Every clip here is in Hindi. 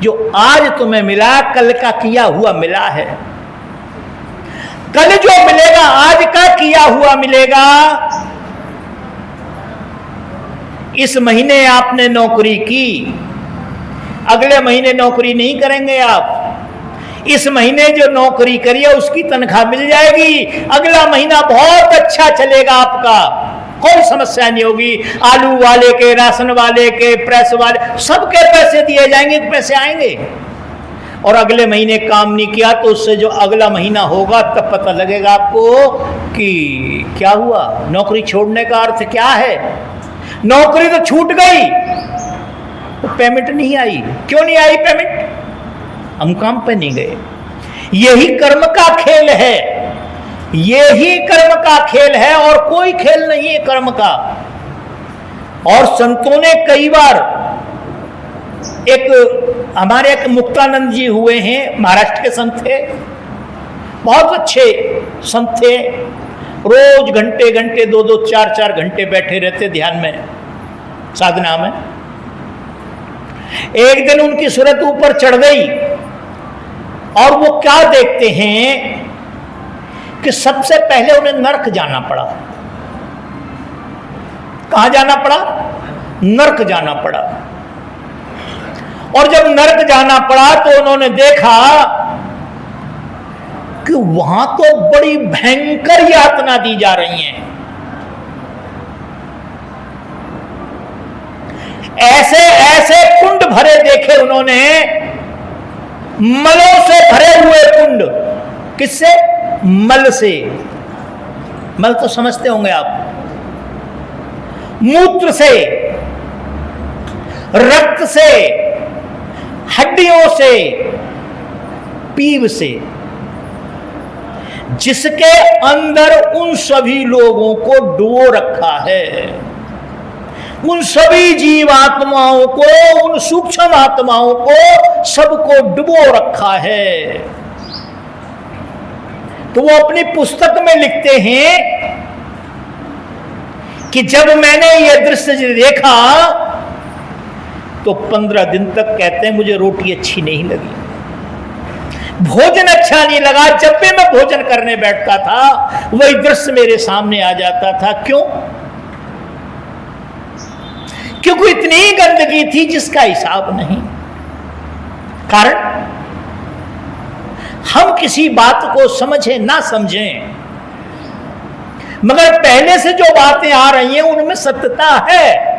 जो आज तुम्हें मिला कल का किया हुआ मिला है। कल जो मिलेगा आज का किया हुआ मिलेगा। इस महीने आपने नौकरी की, अगले महीने नौकरी नहीं करेंगे आप। इस महीने जो नौकरी करी है उसकी तनख्वाह मिल जाएगी, अगला महीना बहुत अच्छा चलेगा आपका, कोई समस्या नहीं होगी। आलू वाले के, राशन वाले के, प्रेस वाले सबके पैसे दिए जाएंगे, पैसे आएंगे। और अगले महीने काम नहीं किया तो उससे जो अगला महीना होगा तब पता लगेगा आपको कि क्या हुआ। नौकरी छोड़ने का अर्थ क्या है? नौकरी तो छूट गई तो पेमेंट नहीं आई। क्यों नहीं आई पेमेंट? हम काम पे नहीं गए। यही कर्म का खेल है, यही कर्म का खेल है और कोई खेल नहीं है कर्म का। और संतों ने कई बार, हमारे एक मुक्तानंद जी हुए हैं, महाराष्ट्र के संत थे, बहुत अच्छे संत थे। रोज घंटे घंटे 2-2 4-4 घंटे बैठे रहते ध्यान में, साधना में। एक दिन उनकी सूरत ऊपर चढ़ गई और वो क्या देखते हैं कि सबसे पहले उन्हें नरक जाना पड़ा। कहां जाना पड़ा? नरक जाना पड़ा। और जब नरक जाना पड़ा तो उन्होंने देखा कि वहां तो बड़ी भयंकर यातना दी जा रही हैं। ऐसे ऐसे कुंड भरे देखे उन्होंने, मलों से भरे हुए कुंड। किससे? मल से। मल तो समझते होंगे आप, मूत्र से, रक्त से, हड्डियों से, पीव से, जिसके अंदर उन सभी लोगों को डुबो रखा है, उन सभी जीवात्माओं को, उन सूक्ष्म आत्माओं को सबको डुबो रखा है। तो वो अपनी पुस्तक में लिखते हैं कि जब मैंने यह दृश्य देखा तो 15 दिन तक कहते हैं मुझे रोटी अच्छी नहीं लगी, भोजन अच्छा नहीं लगा। जब भी मैं भोजन करने बैठता था वही दृश्य मेरे सामने आ जाता था। क्यों? क्योंकि इतनी गंदगी थी जिसका हिसाब नहीं। कारण हम किसी बात को समझें ना समझें, मगर पहले से जो बातें आ रही हैं उनमें सत्यता है,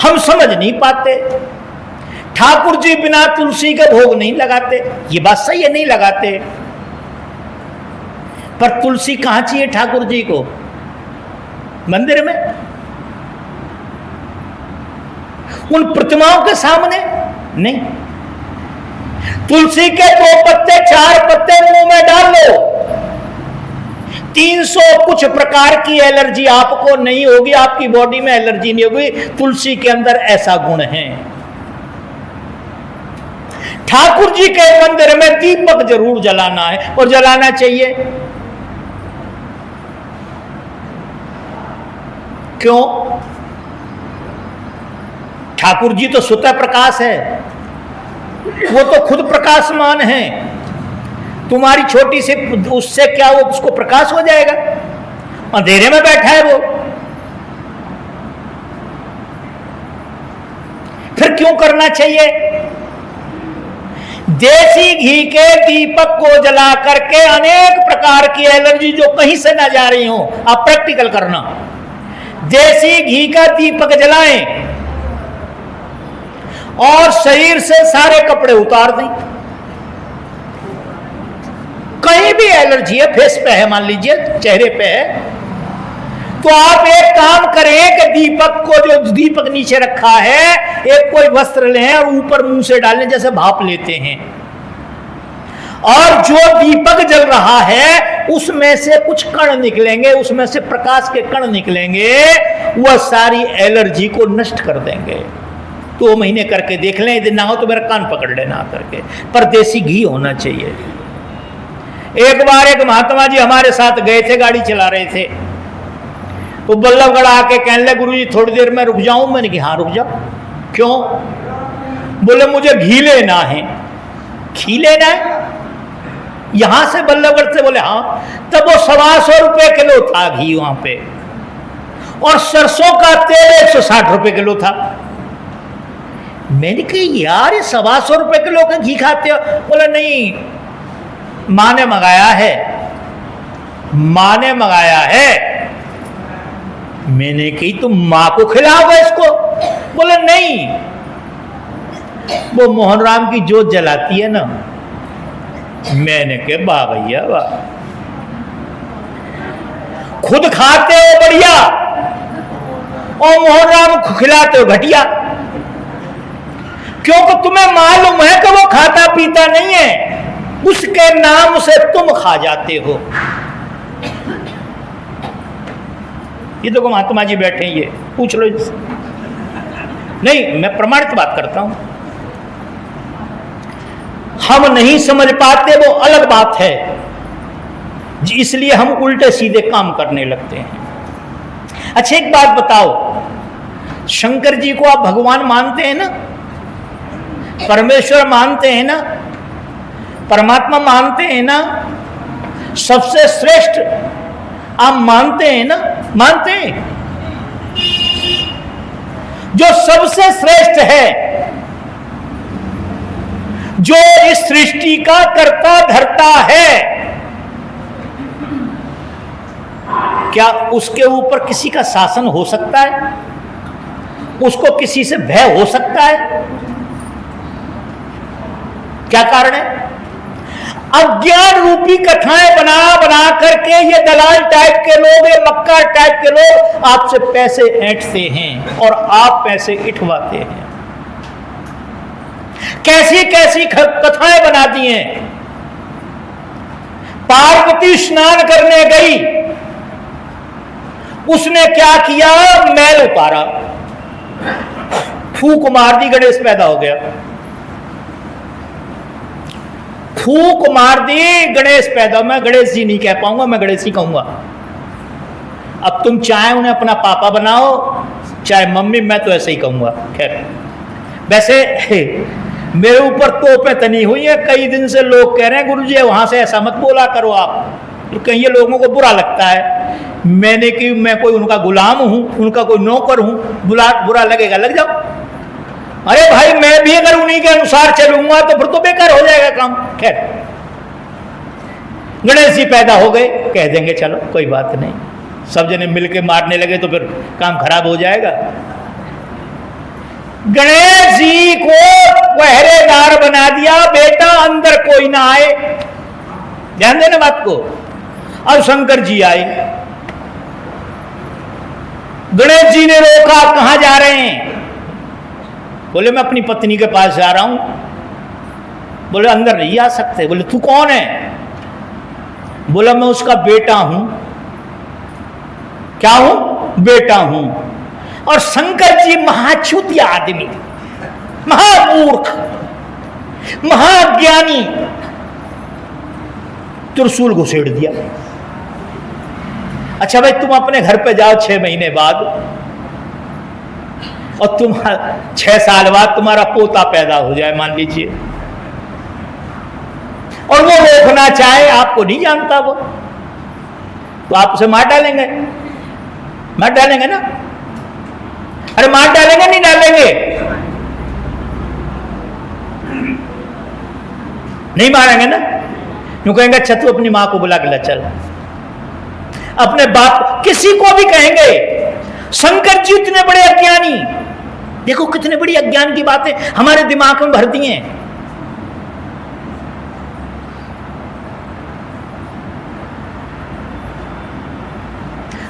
हम समझ नहीं पाते। ठाकुर जी बिना तुलसी के भोग नहीं लगाते, ये बात सही है, नहीं लगाते। पर तुलसी कहां चाहिए ठाकुर जी को? मंदिर में, उन प्रतिमाओं के सामने नहीं। तुलसी के 2 पत्ते 4 पत्ते मुंह में डाल लो, 300 कुछ प्रकार की एलर्जी आपको नहीं होगी, आपकी बॉडी में एलर्जी नहीं होगी। तुलसी के अंदर ऐसा गुण है। ठाकुर जी के मंदिर में दीपक जरूर जलाना है और जलाना चाहिए। क्यों? ठाकुर जी तो स्वतः प्रकाश है, वो तो खुद प्रकाशमान है। तुम्हारी छोटी सी उससे क्या वो उसको प्रकाश हो जाएगा? अंधेरे में बैठा है वो। फिर क्यों करना चाहिए? देसी घी के दीपक को जला करके अनेक प्रकार की एलर्जी जो कहीं से ना जा रही हो, आप प्रैक्टिकल करना। देसी घी का दीपक जलाएं और शरीर से सारे कपड़े उतार दें। कहीं भी एलर्जी है, फेस पे है, मान लीजिए चेहरे पे है, तो आप एक काम करें कि दीपक को, जो दीपक नीचे रखा है, एक कोई वस्त्र लें और ऊपर मुंह से डालें, जैसे भाप लेते हैं। और जो दीपक जल रहा है उसमें से कुछ कण निकलेंगे, उसमें से प्रकाश के कण निकलेंगे, वह सारी एलर्जी को नष्ट कर देंगे। 2 महीने करके देख लें, यदि ना हो तो मेरा कान पकड़ लेना करके। पर देसी घी होना चाहिए। एक बार एक महात्मा जी हमारे साथ गए थे, गाड़ी चला रहे थे, तो बल्लभगढ़ आके कहने लगे गुरु जी थोड़ी देर में रुक जाऊं। मैंने कहा हाँ रुक जाओ। क्यों? बोले मुझे घी लेना है। घी लेना है यहां से बल्लभगढ़ से? बोले हाँ। तब वो 125 रुपए किलो था घी वहां पे, और सरसों का तेल 160 रुपए किलो था। मैंने कहा यार ये 125 रुपए किलो का घी खाते हो? बोला नहीं, मां ने मंगाया है, मां ने मंगाया है। मैंने कही तुम मां को खिलाओगे इसको? बोले नहीं, वो मोहन राम की जोत जलाती है ना। मैंने कहा वाह भैया वाह, खुद खाते हो बढ़िया और मोहन राम को खिलाते हो घटिया, क्योंकि तुम्हें मालूम है कि वो खाता पीता नहीं है, उसके नाम से तुम खा जाते हो। ये देखो महात्मा जी बैठे हैं, ये पूछ लो इनसे। नहीं, मैं प्रमाणित बात करता हूं। हम नहीं समझ पाते वो अलग बात है, इसलिए हम उल्टे सीधे काम करने लगते हैं। अच्छा एक बात बताओ, शंकर जी को आप भगवान मानते हैं ना, परमेश्वर मानते हैं ना, परमात्मा मानते हैं ना, सबसे श्रेष्ठ आप मानते हैं ना? मानते हैं। जो सबसे श्रेष्ठ है, जो इस सृष्टि का कर्ता धर्ता है, क्या उसके ऊपर किसी का शासन हो सकता है? उसको किसी से भय हो सकता है? क्या कारण है? अज्ञान रूपी कथाएं बना बना करके ये दलाल टाइप के लोग, ये मक्कार टाइप के लोग आपसे पैसे ऐंठते हैं और आप पैसे इठवाते हैं। कैसी कैसी कथाएं बना दी हैं। पार्वती स्नान करने गई, उसने क्या किया? मैल उतारा, फूंक मार दी, गणेश पैदा हो गया। फूंक मार दी, गणेश पैदा। मैं गणेश जी नहीं कह पाऊंगा, मैं गणेश ही कहूंगा। अब तुम चाहे उन्हें अपना पापा बनाओ चाहे मम्मी, मैं तो ऐसे ही कहूंगा। खैर, वैसे मेरे ऊपर तोपें तनी हुई है, कई दिन से लोग कह रहे हैं गुरुजी वहां से ऐसा मत बोला करो आप, तो कहीं ये लोगों को बुरा लगता है। मैंने कि मैं कोई उनका गुलाम हूं, उनका कोई नौकर हूं, बुरा लगेगा, लग जाओ। अरे भाई, मैं भी अगर उन्हीं के अनुसार चलूंगा तो फिर तो बेकार हो जाएगा काम। खैर, गणेश जी पैदा हो गए, कह देंगे चलो कोई बात नहीं, सब जने मिलके मारने लगे तो फिर काम खराब हो जाएगा। गणेश जी को पहरेदार बना दिया, बेटा अंदर कोई ना आए, ध्यान देना बात को। अब शंकर जी आए, गणेश जी ने रोका, कहां जा रहे हैं? बोले मैं अपनी पत्नी के पास जा रहा हूं। बोले अंदर नहीं आ सकते। बोले तू कौन है? बोला मैं उसका बेटा हूं। क्या हूं? बेटा हूं। और शंकर जी महाचूतिया आदमी, महामूर्ख, महाज्ञानी, त्रिशूल घुसेड़ दिया। अच्छा भाई, तुम अपने घर पे जाओ 6 महीने बाद, और तुम 6 साल बाद तुम्हारा पोता पैदा हो जाए मान लीजिए, और वो रोकना चाहे, आपको नहीं जानता वो, तो आप उसे मार डालेंगे? मार डालेंगे ना? अरे मार डालेंगे नहीं डालेंगे? नहीं मारेंगे ना? यूं कहेंगे अच्छा तू अपनी मां को बुला के ला चल, अपने बाप, किसी को भी कहेंगे। शंकर जी इतने बड़े अज्ञानी, देखो कितने बड़ी अज्ञान की बातें हमारे दिमाग में भर दी हैं।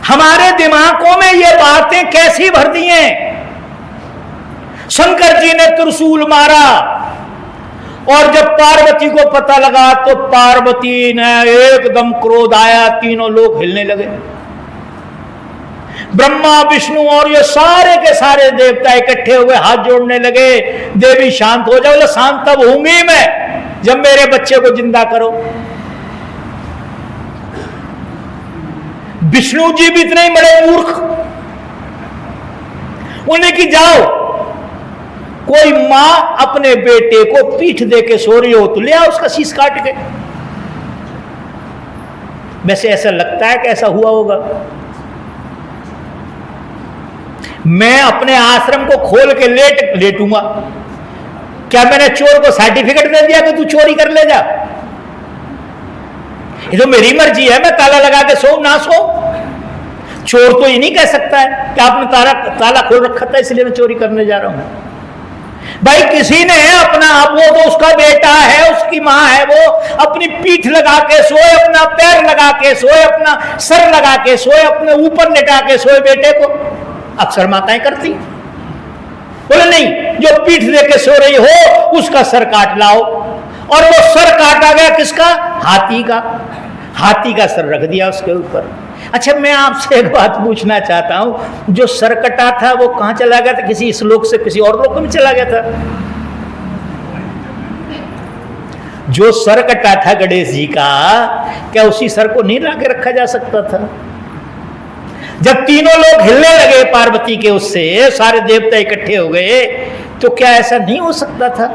हमारे दिमागों में ये बातें कैसी भर दी हैं? शंकर जी ने त्रिशूल मारा, और जब पार्वती को पता लगा तो पार्वती ने एकदम क्रोध आया, तीनों लोग हिलने लगे। ब्रह्मा विष्णु और ये सारे के सारे देवता इकट्ठे हुए हाथ जोड़ने लगे, देवी शांत हो जाओ। शांत तब होंगी मैं जब मेरे बच्चे को जिंदा करो। विष्णु जी भी इतने ही बड़े मूर्ख, उन्हें कि जाओ कोई मां अपने बेटे को पीठ दे के सो रही हो तो ले आओ उसका शीश काट के। वैसे ऐसा लगता है कि ऐसा हुआ होगा। मैं अपने आश्रम को खोल के लेटूंगा, क्या मैंने चोर को सर्टिफिकेट दे दिया कि तू चोरी कर ले जा? ये तो मेरी मर्जी है, मैं ताला लगा के सो ना सो। चोर तो ये नहीं कह सकता है कि आपने ताला खोल रखा था इसलिए मैं चोरी करने जा रहा हूं। भाई किसी ने अपना, वो तो उसका बेटा है, उसकी मां है, वो अपनी पीठ लगा के सोए, अपना पैर लगा के सोए, अपना सर लगा के सोए, अपने ऊपर लेटा के सोए बेटे को। अक्सर माताएं करती, बोले नहीं, जो पीठ दे के सो रही हो उसका सर काट लाओ। और वो सर काटा गया किसका? हाथी का। हाथी का सर रख दिया उसके ऊपर। अच्छा, मैं आपसे एक बात पूछना चाहता हूं, जो सर कटा था वो कहां चला गया था? किसी इस लोक से किसी और लोक में चला गया था? जो सर कटा था गणेश जी का, क्या उसी सर को नहीं ला के रखा जा सकता था? जब तीनों लोग हिलने लगे पार्वती के उससे, सारे देवता इकट्ठे हो गए, तो क्या ऐसा नहीं हो सकता था?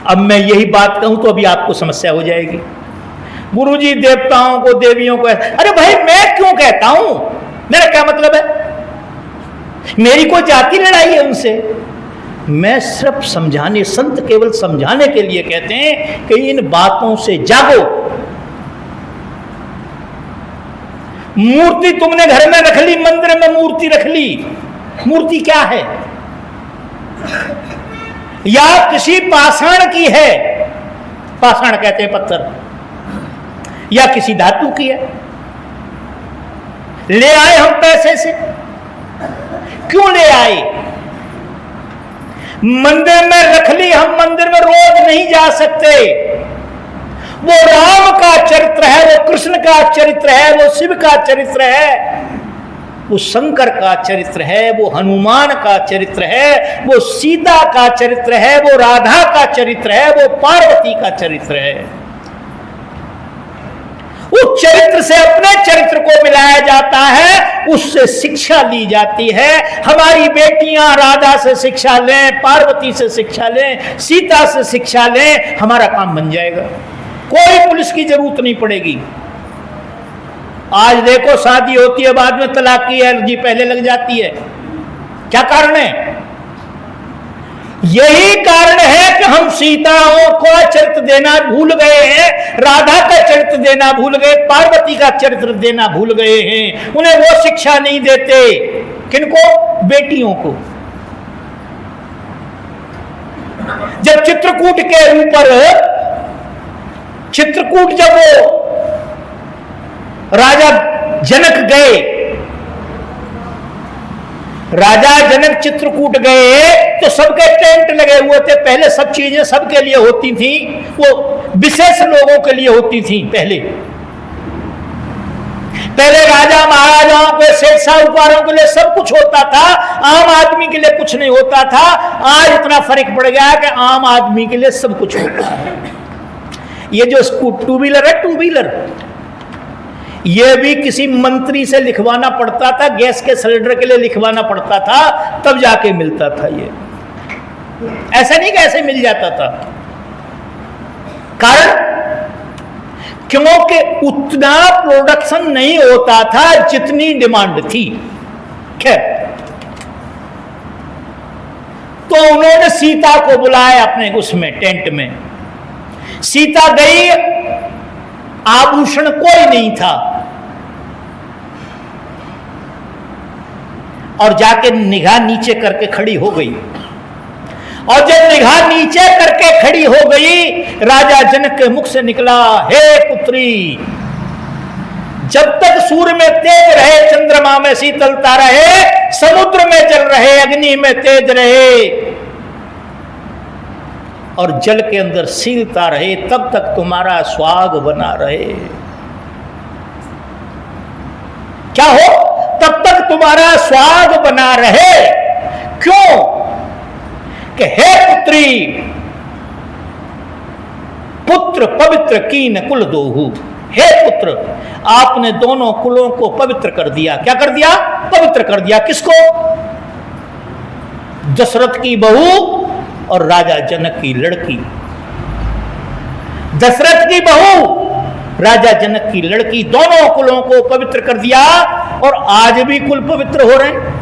अब मैं यही बात कहूं तो अभी आपको समस्या हो जाएगी। गुरुजी देवताओं को, देवियों को, अरे भाई मैं क्यों कहता हूं? मेरा क्या मतलब है? मेरी कोई जाति लड़ाई है उनसे? मैं सिर्फ समझाने, संत केवल समझाने के लिए कहते हैं कि इन बातों से जागो। मूर्ति तुमने घर में रख ली, मंदिर में मूर्ति रख ली, मूर्ति क्या है? या किसी पाषाण की है, पाषाण कहते हैं पत्थर, या किसी धातु की है, ले आए हम पैसे से। क्यों ले आए? मंदिर में रख ली, हम मंदिर में रोज नहीं जा सकते। वो राम का चरित्र है, वो कृष्ण का चरित्र है, वो शिव का चरित्र है, वो शंकर का चरित्र है, वो हनुमान का चरित्र है, वो सीता का चरित्र है, वो राधा का चरित्र है, वो पार्वती का चरित्र है। उस चरित्र से अपने चरित्र को मिलाया जाता है, उससे शिक्षा ली जाती है। हमारी बेटियां राधा से शिक्षा लें, पार्वती से शिक्षा लें, सीता से शिक्षा लें, हमारा काम बन जाएगा। कोई पुलिस की जरूरत नहीं पड़ेगी। आज देखो शादी होती है, बाद में तलाक की अर्जी पहले लग जाती है। क्या कारण है? यही कारण है कि हम सीताओं को चरित्र देना भूल गए हैं, राधा का चरित्र देना भूल गए, पार्वती का चरित्र देना भूल गए हैं। उन्हें वो शिक्षा नहीं देते। किनको? बेटियों को। जब चित्रकूट के ऊपर, चित्रकूट जब वो राजा जनक गए, राजा जनक चित्रकूट गए तो सबके टेंट लगे हुए थे। पहले सब चीजें सबके लिए होती थी, वो विशेष लोगों के लिए होती थी। पहले राजा महाराजाओं के, सेठ साहूकारों के लिए सब कुछ होता था, आम आदमी के लिए कुछ नहीं होता था। आज इतना फर्क पड़ गया कि आम आदमी के लिए सब कुछ होता है। ये जो टू व्हीलर है, टू व्हीलर, यह भी किसी मंत्री से लिखवाना पड़ता था, गैस के सिलेंडर के लिए लिखवाना पड़ता था, तब जाके मिलता था। ये ऐसा नहीं कि ऐसे मिल जाता था। कारण क्योंकि उतना प्रोडक्शन नहीं होता था जितनी डिमांड थी। खैर, तो उन्होंने सीता को बुलाया अपने उसमें टेंट में। सीता गई, आभूषण कोई नहीं था, और जाके निगाह नीचे करके खड़ी हो गई। और जब निगाह नीचे करके खड़ी हो गई, राजा जनक के मुख से निकला, हे पुत्री, जब तक सूर्य में तेज रहे, चंद्रमा में शीतलता रहे, समुद्र में जल रहे, अग्नि में तेज रहे, और जल के अंदर शीलता रहे, तब तक तुम्हारा सुहाग बना रहे। क्या हो? तब तक तुम्हारा सुहाग बना रहे। क्यों? कि हे पुत्री, पुत्र पवित्र कीन कुल दोहु। हे पुत्र, आपने दोनों कुलों को पवित्र कर दिया। क्या कर दिया? पवित्र कर दिया। किसको? दशरथ की बहू और राजा जनक की लड़की। दशरथ की बहू, राजा जनक की लड़की, दोनों कुलों को पवित्र कर दिया और आज भी कुल पवित्र हो रहे हैं।